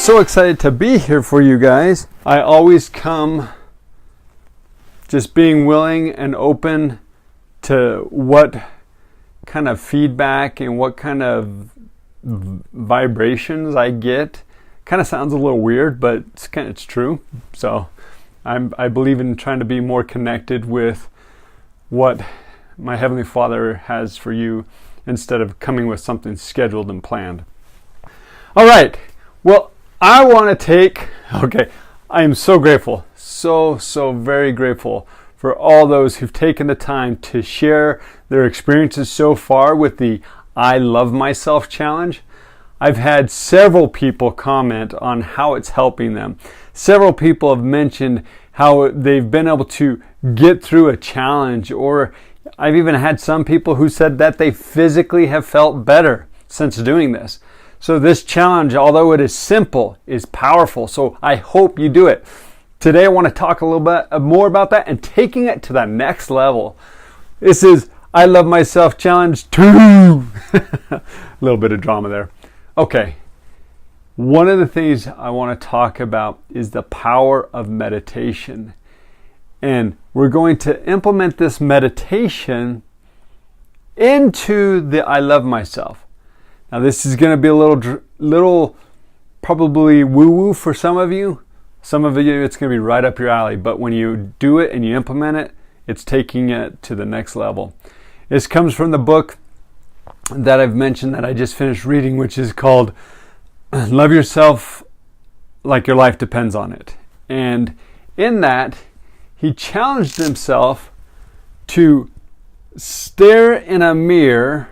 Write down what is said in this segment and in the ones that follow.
so excited to be here for you guys. I always come just being willing and open to what kind of feedback and what kind of vibrations I get. Kind of sounds a little weird, but it's true. So I believe in trying to be more connected with what my Heavenly Father has for you instead of coming with something scheduled and planned. All right. Well, I am so grateful, so very grateful for all those who've taken the time to share their experiences so far with the I Love Myself challenge. I've had several people comment on how it's helping them. Several people have mentioned how they've been able to get through a challenge, or I've even had some people who said that they physically have felt better since doing this. So this challenge, although it is simple, is powerful. So I hope you do it. Today I want to talk a little bit more about that and taking it to the next level. This is I Love Myself Challenge 2. A little bit of drama there. Okay. One of the things I want to talk about is the power of meditation. And we're going to implement this meditation into the I Love Myself. Now this is going to be a little probably woo-woo for some of you. Some of you it's going to be right up your alley. But when you do it and you implement it, it's taking it to the next level. This comes from the book that I've mentioned that I just finished reading, which is called Love Yourself Like Your Life Depends on It. And in that, he challenged himself to stare in a mirror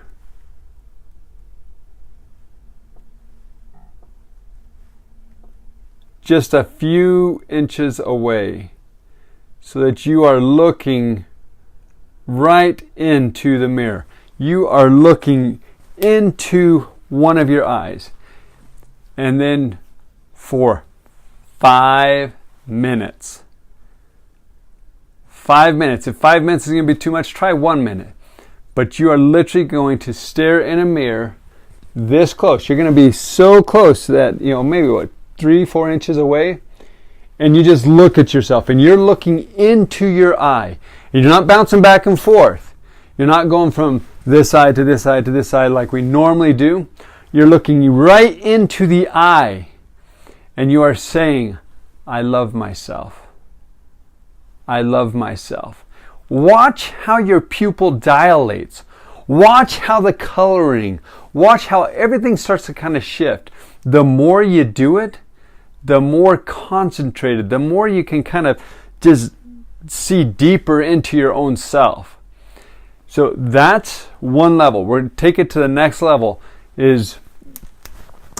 just a few inches away so that you are looking right into the mirror. You are looking into one of your eyes. And then for 5 minutes. 5 minutes. If 5 minutes is going to be too much, try 1 minute. But you are literally going to stare in a mirror this close. You're going to be so close that, maybe 3-4 inches away. And you just look at yourself. And you're looking into your eye. And you're not bouncing back and forth. You're not going from this side to this side to this side like we normally do. You're looking right into the eye. And you are saying, I love myself. I love myself. Watch how your pupil dilates. Watch how the coloring, watch how everything starts to kind of shift. The more you do it, the more concentrated, the more you can kind of just see deeper into your own self. So that's one level. We're going to take it to the next level.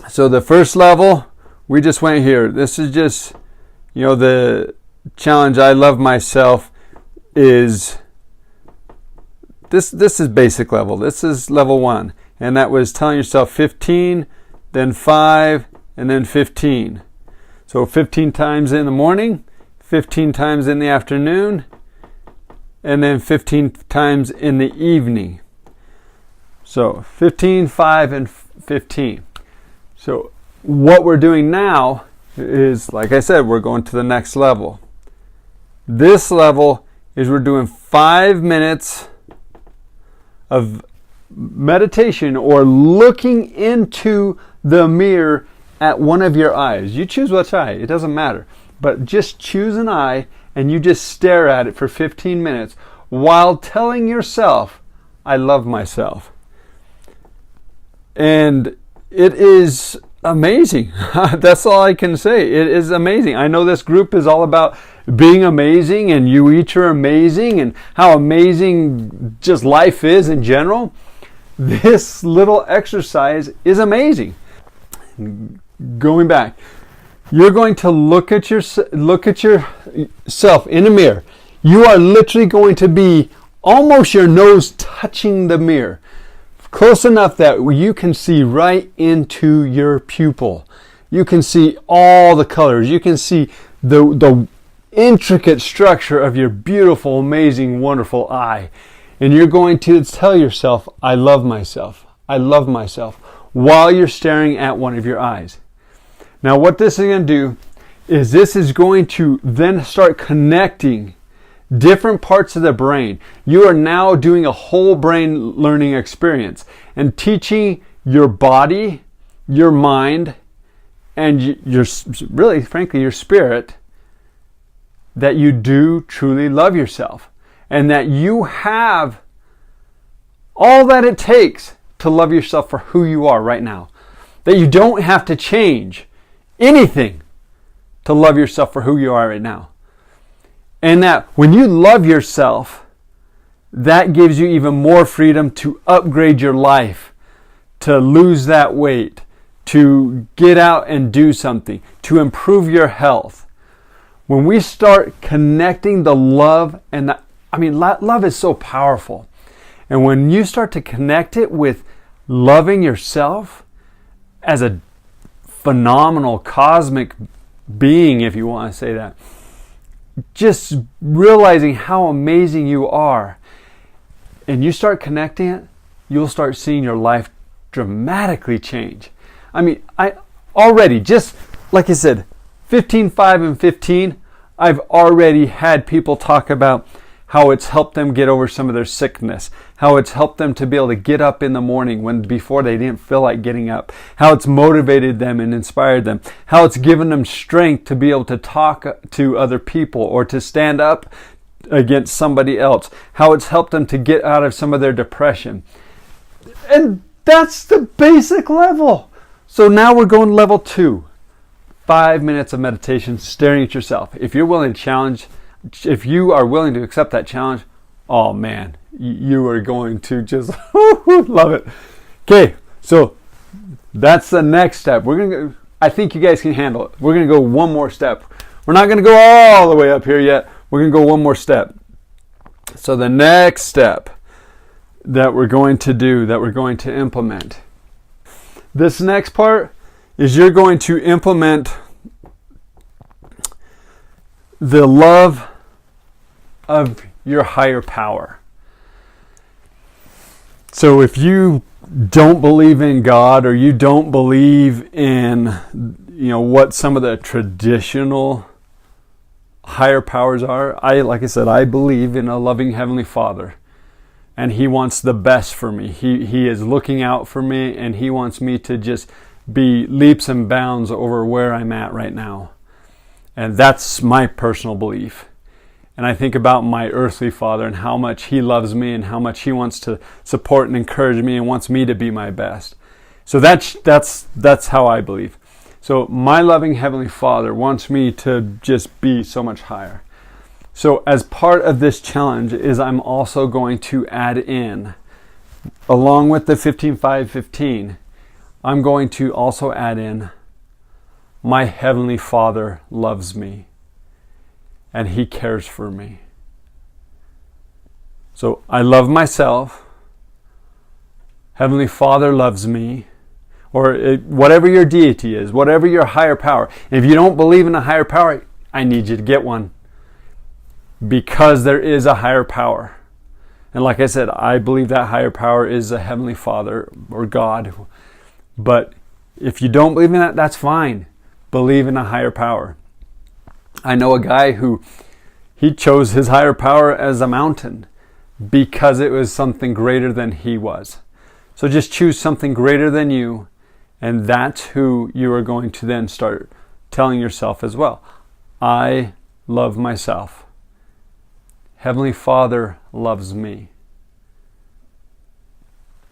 So the first level, we just went here. This is just, the challenge I Love Myself is, this is basic level. This is level 1. And that was telling yourself 15, then 5, and then 15. So 15 times in the morning, 15 times in the afternoon, and then 15 times in the evening. So 15, 5, and 15. So what we're doing now is, like I said, we're going to the next level. This level is we're doing 5 minutes of meditation or looking into the mirror at one of your eyes. You choose which eye, it doesn't matter. But just choose an eye and you just stare at it for 15 minutes while telling yourself, I love myself. And it is amazing. That's all I can say. It is amazing. I know this group is all about being amazing, and you each are amazing, and how amazing just life is in general. This little exercise is amazing. Going back, you're going to look at yourself in a mirror. You are literally going to be almost your nose touching the mirror. Close enough that you can see right into your pupil. You can see all the colors. You can see the intricate structure of your beautiful, amazing, wonderful eye. And you're going to tell yourself, I love myself. I love myself, while you're staring at one of your eyes. Now what this is going to do is this is going to then start connecting different parts of the brain. You are now doing a whole brain learning experience and teaching your body, your mind, and your, really, frankly, your spirit, that you do truly love yourself and that you have all that it takes to love yourself for who you are right now. That you don't have to change anything to love yourself for who you are right now. And that when you love yourself, that gives you even more freedom to upgrade your life, to lose that weight, to get out and do something, to improve your health. When we start connecting the love, and love is so powerful. And when you start to connect it with loving yourself as a phenomenal cosmic being, if you want to say that, just realizing how amazing you are, and you start connecting it, you'll start seeing your life dramatically change. I already, just like I said, 15, 5, and 15, I've already had people talk about how it's helped them get over some of their sickness, how it's helped them to be able to get up in the morning when before they didn't feel like getting up, how it's motivated them and inspired them, how it's given them strength to be able to talk to other people or to stand up against somebody else, how it's helped them to get out of some of their depression. And that's the basic level. So now we're going level 2. 5 minutes of meditation, staring at yourself. If you're willing to challenge, if you are willing to accept that challenge, oh man, you are going to just love it. Okay, so that's the next step. I think you guys can handle it. We're going to go one more step. We're not going to go all the way up here yet. We're going to go one more step. So the next step that we're going to do, that we're going to implement, this next part is you're going to implement the love of your higher power. So if you don't believe in God, or you don't believe in, what some of the traditional higher powers are, like I said, I believe in a loving Heavenly Father. And He wants the best for me. He is looking out for me, and He wants me to just be leaps and bounds over where I'm at right now. And that's my personal belief. And I think about my earthly father and how much he loves me and how much he wants to support and encourage me and wants me to be my best. So that's how I believe. So my loving Heavenly Father wants me to just be so much higher. So as part of this challenge is I'm also going to add in, along with the 15-5-15, I'm going to also add in, my Heavenly Father loves me and He cares for me. So I love myself, Heavenly Father loves me, or whatever your deity is, whatever your higher power. If you don't believe in a higher power, I need you to get one. Because there is a higher power. And like I said, I believe that higher power is a Heavenly Father or God. But if you don't believe in that, that's fine. Believe in a higher power. I know a guy who he chose his higher power as a mountain because it was something greater than he was. So just choose something greater than you, and that's who you are going to then start telling yourself as well. I love myself. Heavenly Father loves me.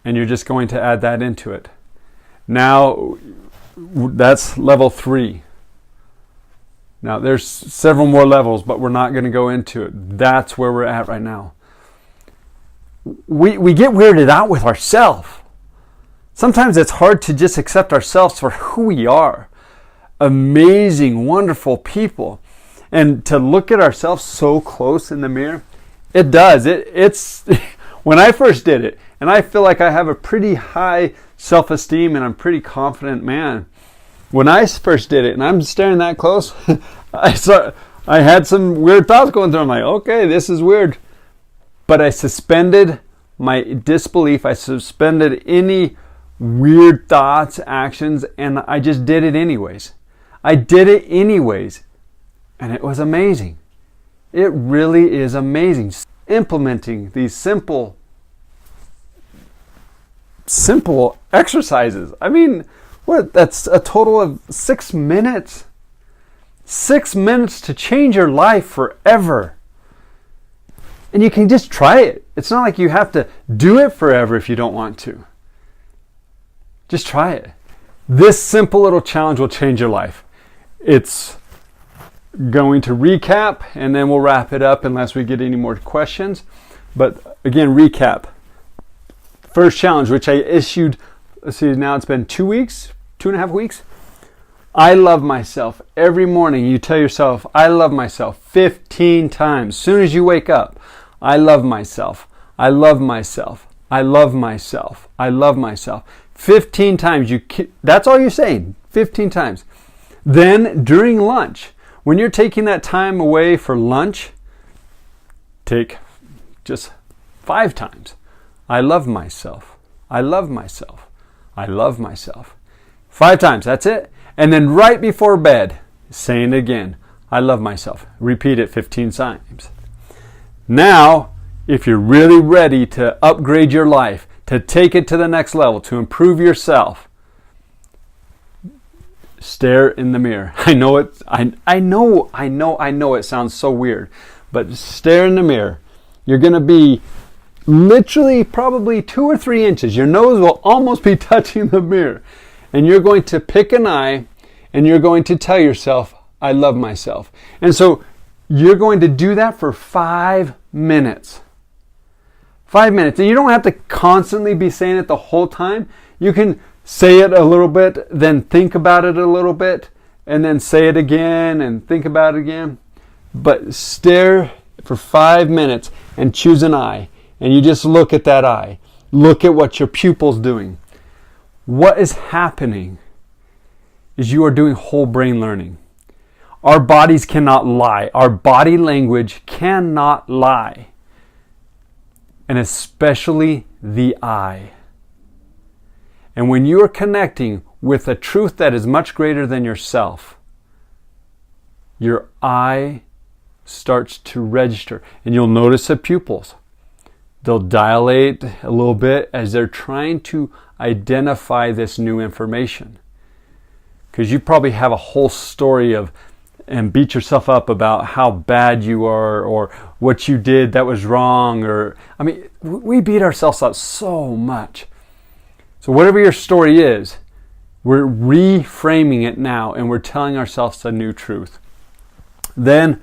And you're just going to add that into it. Now, that's level 3. Now, there's several more levels, but we're not going to go into it. That's where we're at right now. We get weirded out with ourselves. Sometimes it's hard to just accept ourselves for who we are. Amazing, wonderful people. And to look at ourselves so close in the mirror, it does. It's when I first did it, and I feel like I have a pretty high self-esteem and I'm a pretty confident man. When I first did it, and I'm staring that close, I had some weird thoughts going through. I'm like, okay, this is weird. But I suspended my disbelief. I suspended any weird thoughts, actions, and I just did it anyways. I did it anyways. And it was amazing. It really is amazing. Implementing these simple exercises. I mean, that's a total of 6 minutes. 6 minutes to change your life forever. And you can just try it. It's not like you have to do it forever if you don't want to. Just try it. This simple little challenge will change your life. It's going to recap, and then we'll wrap it up unless we get any more questions. But again, recap. First challenge, which I issued, let's see, now it's been 2 weeks, 2.5 weeks. I love myself. Every morning you tell yourself, I love myself 15 times. As soon as you wake up, I love myself. I love myself. I love myself. I love myself. 15 times. That's all you're saying. 15 times. Then during lunch, when you're taking that time away for lunch, take just 5 times. I love myself. I love myself. I love myself. 5 times. That's it. And then right before bed, saying it again, I love myself. Repeat it 15 times. Now, if you're really ready to upgrade your life, to take it to the next level, to improve yourself, stare in the mirror. I know it sounds so weird, but stare in the mirror. You're going to be literally probably 2 or 3 inches. Your nose will almost be touching the mirror. And you're going to pick an eye and you're going to tell yourself, I love myself. And so you're going to do that for 5 minutes. 5 minutes. And you don't have to constantly be saying it the whole time. You can say it a little bit, then think about it a little bit, and then say it again and think about it again. But stare for 5 minutes and choose an eye. And you just look at that eye. Look at what your pupil's doing. What is happening is you are doing whole brain learning. Our bodies cannot lie. Our body language cannot lie. And especially the eye. And when you are connecting with a truth that is much greater than yourself, your eye starts to register. And you'll notice the pupils. They'll dilate a little bit as they're trying to identify this new information. Because you probably have a whole story of and beat yourself up about how bad you are or what you did that was wrong. We beat ourselves up so much. So whatever your story is, we're reframing it now and we're telling ourselves a new truth. Then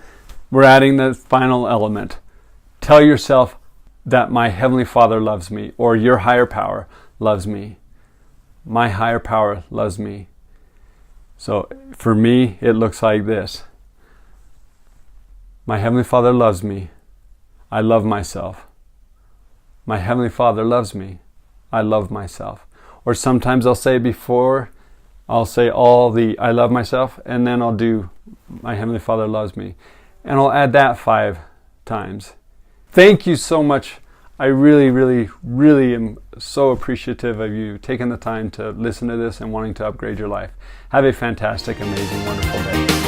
we're adding the final element. Tell yourself that my Heavenly Father loves me, or your higher power loves me. My higher power loves me. So for me, it looks like this. My Heavenly Father loves me. I love myself. My Heavenly Father loves me. I love myself. Or sometimes I'll say all the I love myself, and then I'll do my Heavenly Father loves me. And I'll add that 5 times. Thank you so much. I really, really, really am so appreciative of you taking the time to listen to this and wanting to upgrade your life. Have a fantastic, amazing, wonderful day.